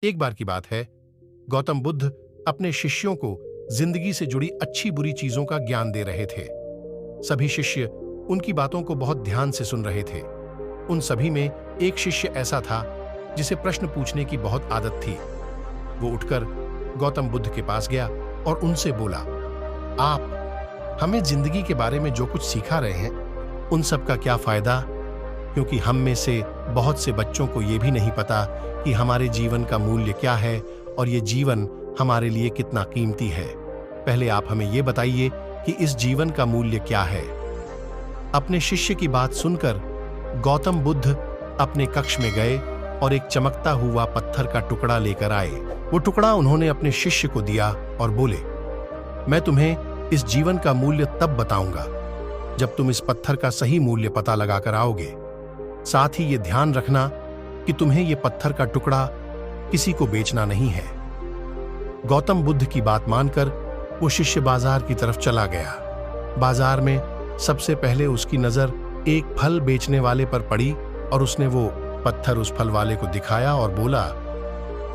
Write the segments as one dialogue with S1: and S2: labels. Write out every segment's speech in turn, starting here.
S1: एक बार की बात है, गौतम बुद्ध अपने शिष्यों को जिंदगी से जुड़ी अच्छी बुरी चीजों का ज्ञान दे रहे थे। सभी शिष्य उनकी बातों को बहुत ध्यान से सुन रहे थे। उन सभी में एक शिष्य ऐसा था जिसे प्रश्न पूछने की बहुत आदत थी। वो उठकर गौतम बुद्ध के पास गया और उनसे बोला, आप हमें जिंदगी के बारे में जो कुछ सिखा रहे हैं, उन सब का क्या फायदा? क्योंकि हम में से बहुत से बच्चों को ये भी नहीं पता कि हमारे जीवन का मूल्य क्या है और ये जीवन हमारे लिए कितना कीमती है। पहले आप हमें ये बताइए कि इस जीवन का मूल्य क्या है। अपने शिष्य की बात सुनकर गौतम बुद्ध अपने कक्ष में गए और एक चमकता हुआ पत्थर का टुकड़ा लेकर आए। वो टुकड़ा उन्होंने अपने शिष्य को दिया और बोले, मैं तुम्हें इस जीवन का मूल्य तब बताऊंगा जब तुम इस पत्थर का सही मूल्य पता लगाकर आओगे। साथ ही ये ध्यान रखना कि तुम्हें ये पत्थर का टुकड़ा किसी को बेचना नहीं है। गौतम बुद्ध की बात मानकर वो शिष्य बाजार की तरफ चला गया। बाजार में सबसे पहले उसकी नजर एक फल बेचने वाले पर पड़ी और उसने वो पत्थर उस फल वाले को दिखाया और बोला,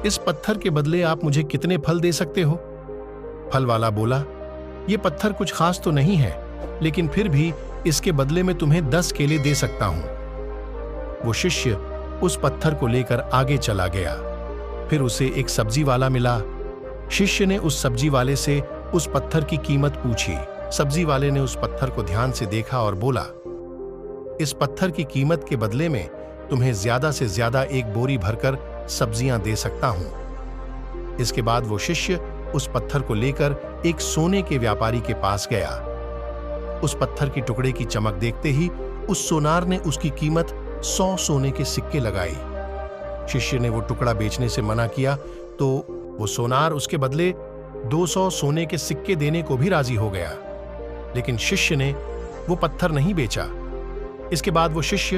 S1: इस पत्थर के बदले आप मुझे कितने फल दे सकते हो? फल वाला बोला, ये पत्थर कुछ खास तो नहीं है, लेकिन फिर भी इसके बदले में तुम्हें 10 केले दे सकता हूं। वो शिष्य उस पत्थर को लेकर आगे चला गया। फिर उसे एक सब्जी वाला मिला। शिष्य ने उस सब्जी वाले से उस पत्थर की कीमत पूछी। सब्जी वाले ने उस पत्थर को ध्यान से देखा और बोला, इस पत्थर की कीमत के बदले में तुम्हें ज्यादा से ज्यादा एक बोरी भरकर सब्जियां दे सकता हूं। इसके बाद वो शिष्य उस पत्थर को लेकर एक सोने के व्यापारी के पास गया। उस पत्थर की टुकड़े की चमक देखते ही उस सोनार ने उसकी कीमत 100 सोने के सिक्के लगाई। शिष्य ने वो टुकड़ा बेचने से मना किया तो वो सोनार उसके बदले 200 सोने के सिक्के देने को भी राजी हो गया, लेकिन शिष्य ने वो पत्थर नहीं बेचा। इसके बाद वो शिष्य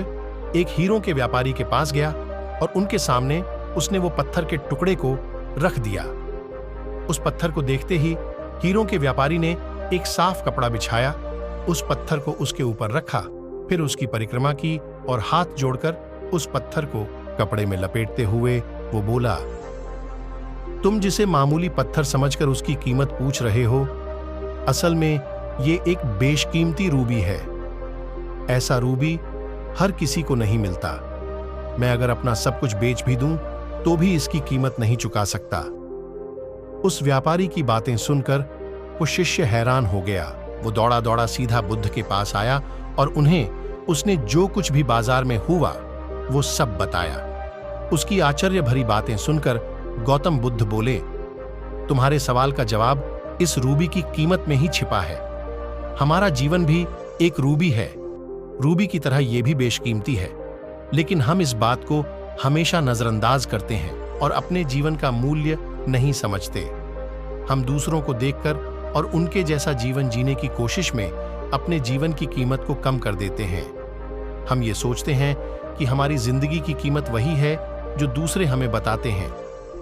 S1: एक हीरों के व्यापारी के पास गया और उनके सामने उसने वो पत्थर के टुकड़े को रख दिया। उस पत्थर को देखते ही हीरों के व्यापारी ने एक साफ कपड़ा बिछाया, उस पत्थर को उसके ऊपर रखा, फिर उसकी परिक्रमा की और हाथ जोड़कर उस पत्थर को कपड़े में लपेटते हुए वो बोला, तुम जिसे मामूली पत्थर समझकर उसकी कीमत पूछ रहे हो, असल में ये एक बेशकीमती रूबी है। ऐसा रूबी हर किसी को नहीं मिलता। मैं अगर अपना सब कुछ बेच भी दूं तो भी इसकी कीमत नहीं चुका सकता। उस व्यापारी की बातें सुनकर वो शिष्य हैरान हो गया। वो दौड़ा दौड़ा सीधा बुद्ध के पास आया और उन्हें उसने जो कुछ भी बाजार में हुआ वो सब बताया। उसकी आश्चर्य भरी बातें सुनकर गौतम बुद्ध बोले, तुम्हारे सवाल का जवाब इस रूबी की कीमत में ही छिपा है। हमारा जीवन भी एक रूबी है। रूबी की तरह यह भी बेशकीमती है, लेकिन हम इस बात को हमेशा नजरअंदाज करते हैं और अपने जीवन का मूल्य नहीं समझते। हम दूसरों को देखकर और उनके जैसा जीवन जीने की कोशिश में अपने जीवन की कीमत को कम कर देते हैं। हम ये सोचते हैं कि हमारी जिंदगी की कीमत वही है जो दूसरे हमें बताते हैं,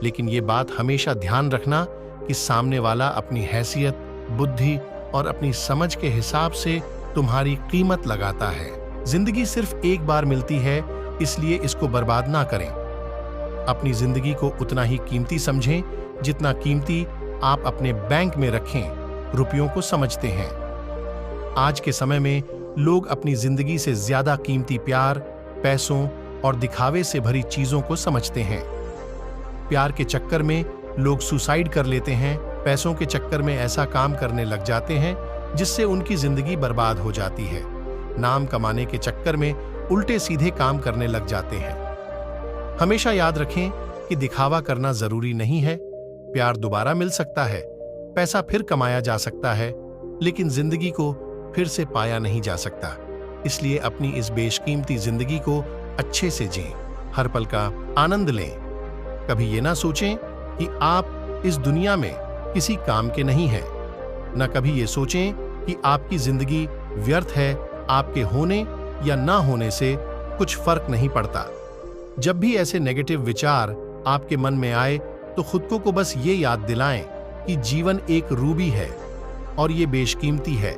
S1: लेकिन ये बात हमेशा ध्यान रखना कि सामने वाला अपनी हैसियत, बुद्धि और अपनी समझ के हिसाब से तुम्हारी कीमत लगाता है। जिंदगी सिर्फ एक बार मिलती है, इसलिए इसको बर्बाद ना करें। अपनी जिंदगी को उतना ही कीमती समझें जितना कीमती आप अपने बैंक में रखें रुपयों को समझते हैं। आज के समय में लोग अपनी जिंदगी से ज्यादा कीमती प्यार, पैसों और दिखावे से भरी चीजों को समझते हैं। प्यार के चक्कर में लोग सुसाइड कर लेते हैं, पैसों के चक्कर में ऐसा काम करने लग जाते हैं जिससे उनकी जिंदगी बर्बाद हो जाती है। नाम कमाने के चक्कर में उल्टे सीधे काम करने लग जाते हैं। हमेशा याद रखें कि दिखावा करना जरूरी नहीं है। प्यार दोबारा मिल सकता है, पैसा फिर कमाया जा सकता है, लेकिन जिंदगी को फिर से पाया नहीं जा सकता। इसलिए अपनी इस बेशकीमती जिंदगी को अच्छे से जिएं, हर पल का आनंद लें। कभी ये ना सोचें कि आप इस दुनिया में किसी काम के नहीं हैं, न कभी ये सोचें कि आपकी जिंदगी व्यर्थ है। आपके होने या ना होने से कुछ फर्क नहीं पड़ता। जब भी ऐसे नेगेटिव विचार आपके मन में आए तो खुद को बस ये याद दिलाएं कि जीवन एक रूबी है और ये बेशकीमती है।